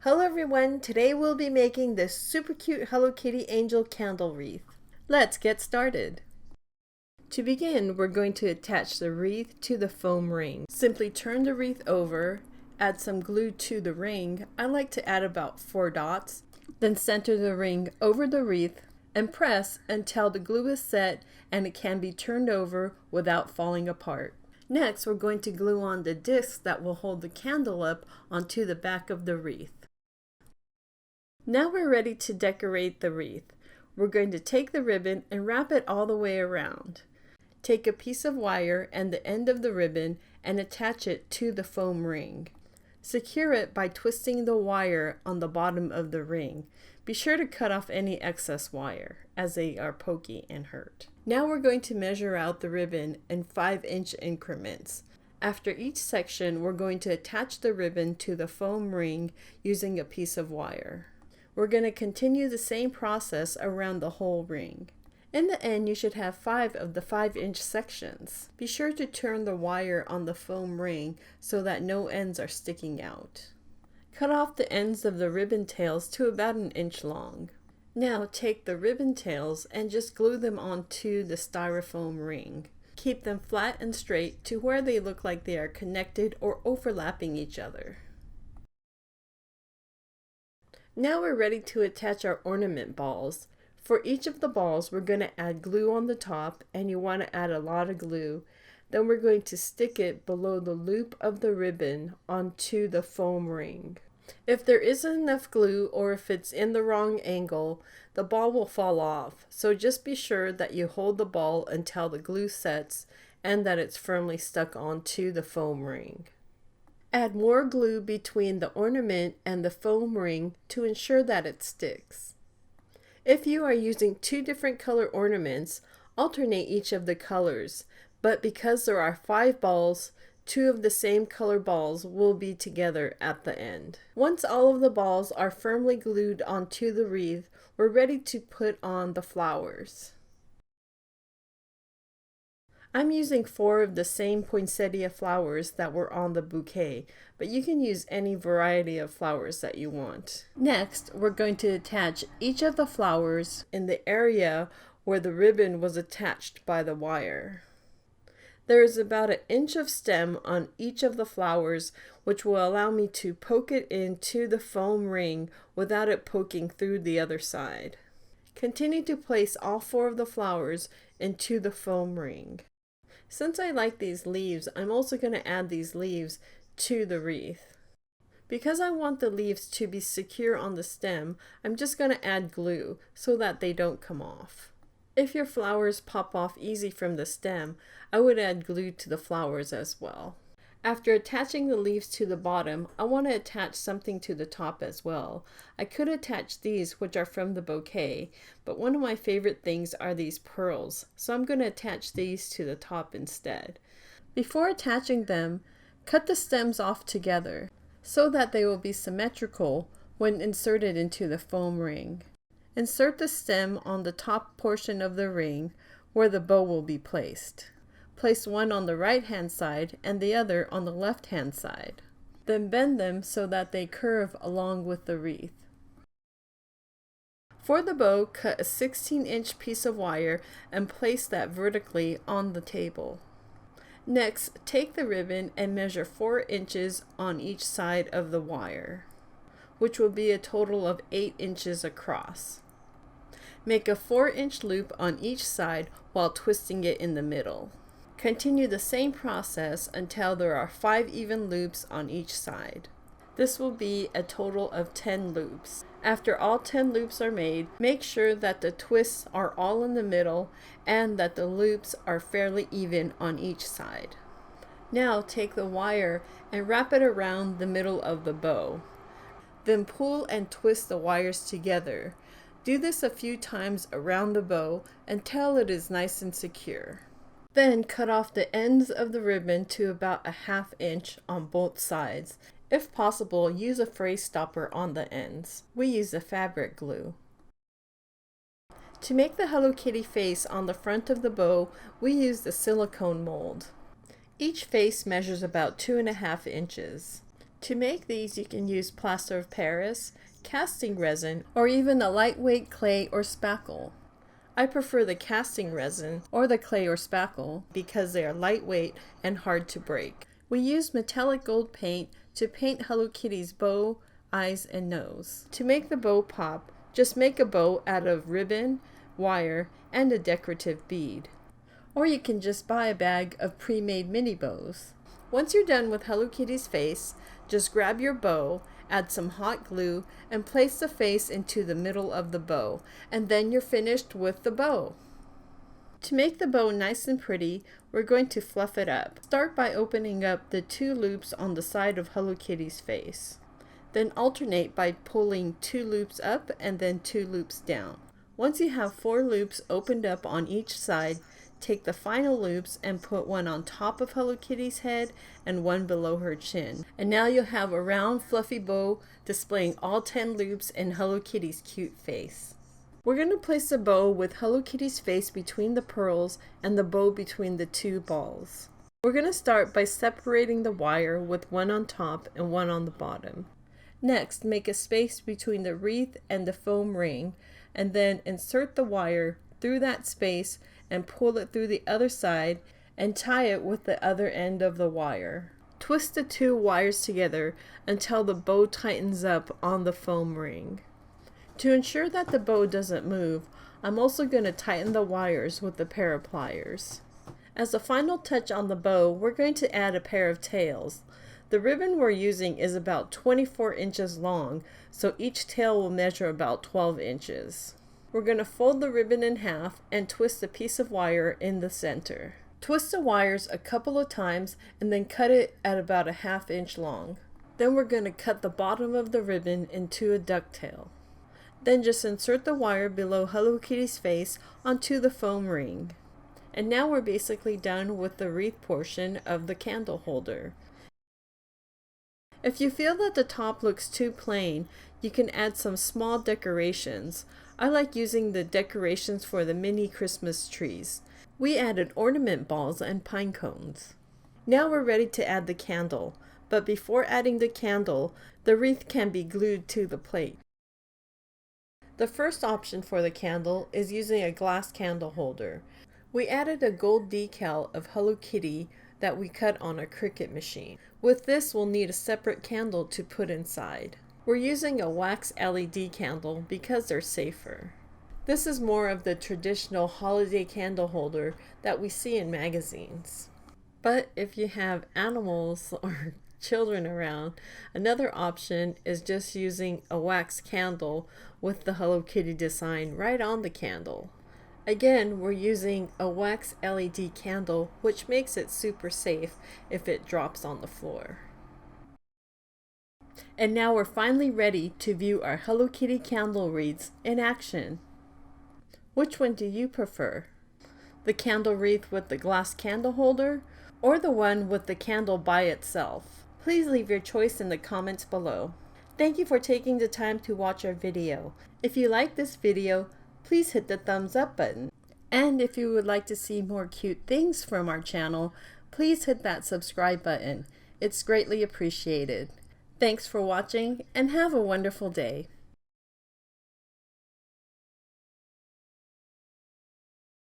Hello everyone, today we'll be making this super cute Hello Kitty angel candle wreath. Let's get started. To begin, we're going to attach the wreath to the foam ring. Simply turn the wreath over, add some glue to the ring. I like to add about 4 dots. Then center the ring over the wreath and press until the glue is set and it can be turned over without falling apart. Next, we're going to glue on the discs that will hold the candle up onto the back of the wreath. Now we're ready to decorate the wreath. We're going to take the ribbon and wrap it all the way around. Take a piece of wire and the end of the ribbon and attach it to the foam ring. Secure it by twisting the wire on the bottom of the ring. Be sure to cut off any excess wire, as they are pokey and hurt. Now we're going to measure out the ribbon in 5-inch increments. After each section, we're going to attach the ribbon to the foam ring using a piece of wire. We're going to continue the same process around the whole ring. In the end, you should have 5 of the 5-inch sections. Be sure to turn the wire on the foam ring so that no ends are sticking out. Cut off the ends of the ribbon tails to about 1 inch long. Now take the ribbon tails and just glue them onto the styrofoam ring. Keep them flat and straight to where they look like they are connected or overlapping each other. Now we're ready to attach our ornament balls. For each of the balls, we're going to add glue on the top, and you want to add a lot of glue. Then we're going to stick it below the loop of the ribbon onto the foam ring. If there isn't enough glue or if it's in the wrong angle, the ball will fall off. So just be sure that you hold the ball until the glue sets and that it's firmly stuck onto the foam ring. Add more glue between the ornament and the foam ring to ensure that it sticks. If you are using 2 different color ornaments, alternate each of the colors, but because there are 5 balls, 2 of the same color balls will be together at the end. Once all of the balls are firmly glued onto the wreath, we're ready to put on the flowers. I'm using 4 of the same poinsettia flowers that were on the bouquet, but you can use any variety of flowers that you want. Next, we're going to attach each of the flowers in the area where the ribbon was attached by the wire. There is about 1 inch of stem on each of the flowers, which will allow me to poke it into the foam ring without it poking through the other side. Continue to place all 4 of the flowers into the foam ring. Since I like these leaves, I'm also going to add these leaves to the wreath. Because I want the leaves to be secure on the stem, I'm just going to add glue so that they don't come off. If your flowers pop off easy from the stem, I would add glue to the flowers as well. After attaching the leaves to the bottom, I want to attach something to the top as well. I could attach these, which are from the bouquet, but one of my favorite things are these pearls, so I'm going to attach these to the top instead. Before attaching them, cut the stems off together so that they will be symmetrical when inserted into the foam ring. Insert the stem on the top portion of the ring where the bow will be placed. Place one on the right-hand side and the other on the left-hand side. Then bend them so that they curve along with the wreath. For the bow, cut a 16-inch piece of wire and place that vertically on the table. Next, take the ribbon and measure 4 inches on each side of the wire, which will be a total of 8 inches across. Make a 4-inch loop on each side while twisting it in the middle. Continue the same process until there are 5 even loops on each side. This will be a total of 10 loops. After all 10 loops are made, make sure that the twists are all in the middle and that the loops are fairly even on each side. Now take the wire and wrap it around the middle of the bow. Then pull and twist the wires together. Do this a few times around the bow until it is nice and secure. Then cut off the ends of the ribbon to about 1/2 inch on both sides. If possible, use a phrase stopper on the ends. We use a fabric glue. To make the Hello Kitty face on the front of the bow, we use the silicone mold. Each face measures about 2.5 inches. To make these, you can use plaster of Paris, casting resin, or even a lightweight clay or spackle. I prefer the casting resin or the clay or spackle because they are lightweight and hard to break. We use metallic gold paint to paint Hello Kitty's bow, eyes, and nose. To make the bow pop, just make a bow out of ribbon, wire, and a decorative bead. Or you can just buy a bag of pre-made mini bows. Once you're done with Hello Kitty's face, just grab your bow, add some hot glue, and place the face into the middle of the bow, and then you're finished with the bow. To make the bow nice and pretty, we're going to fluff it up. Start by opening up the 2 loops on the side of Hello Kitty's face. Then alternate by pulling 2 loops up and then 2 loops down. Once you have 4 loops opened up on each side, take the final loops and put one on top of Hello Kitty's head and one below her chin. And now you'll have a round fluffy bow displaying all 10 loops in Hello Kitty's cute face. We're going to place the bow with Hello Kitty's face between the pearls and the bow between the 2 balls. We're going to start by separating the wire with one on top and one on the bottom. Next, make a space between the wreath and the foam ring, and then insert the wire through that space and pull it through the other side and tie it with the other end of the wire. Twist the 2 wires together until the bow tightens up on the foam ring. To ensure that the bow doesn't move, I'm also going to tighten the wires with a pair of pliers. As a final touch on the bow, we're going to add a pair of tails. The ribbon we're using is about 24 inches long, so each tail will measure about 12 inches. We're going to fold the ribbon in half and twist a piece of wire in the center. Twist the wires a couple of times and then cut it at about a ½ inch long. Then we're going to cut the bottom of the ribbon into a ducktail. Then just insert the wire below Hello Kitty's face onto the foam ring. And now we're basically done with the wreath portion of the candle holder. If you feel that the top looks too plain, you can add some small decorations. I like using the decorations for the mini Christmas trees. We added ornament balls and pine cones. Now we're ready to add the candle, but before adding the candle, the wreath can be glued to the plate. The first option for the candle is using a glass candle holder. We added a gold decal of Hello Kitty that we cut on a Cricut machine. With this, we'll need a separate candle to put inside. We're using a wax LED candle because they're safer. This is more of the traditional holiday candle holder that we see in magazines. But if you have animals or children around, another option is just using a wax candle with the Hello Kitty design right on the candle. Again, we're using a wax LED candle, which makes it super safe if it drops on the floor. And now we're finally ready to view our Hello Kitty candle wreaths in action. Which one do you prefer? The candle wreath with the glass candle holder, or the one with the candle by itself? Please leave your choice in the comments below. Thank you for taking the time to watch our video. If you like this video, please hit the thumbs up button. And if you would like to see more cute things from our channel, please hit that subscribe button. It's greatly appreciated. Thanks for watching and have a wonderful day.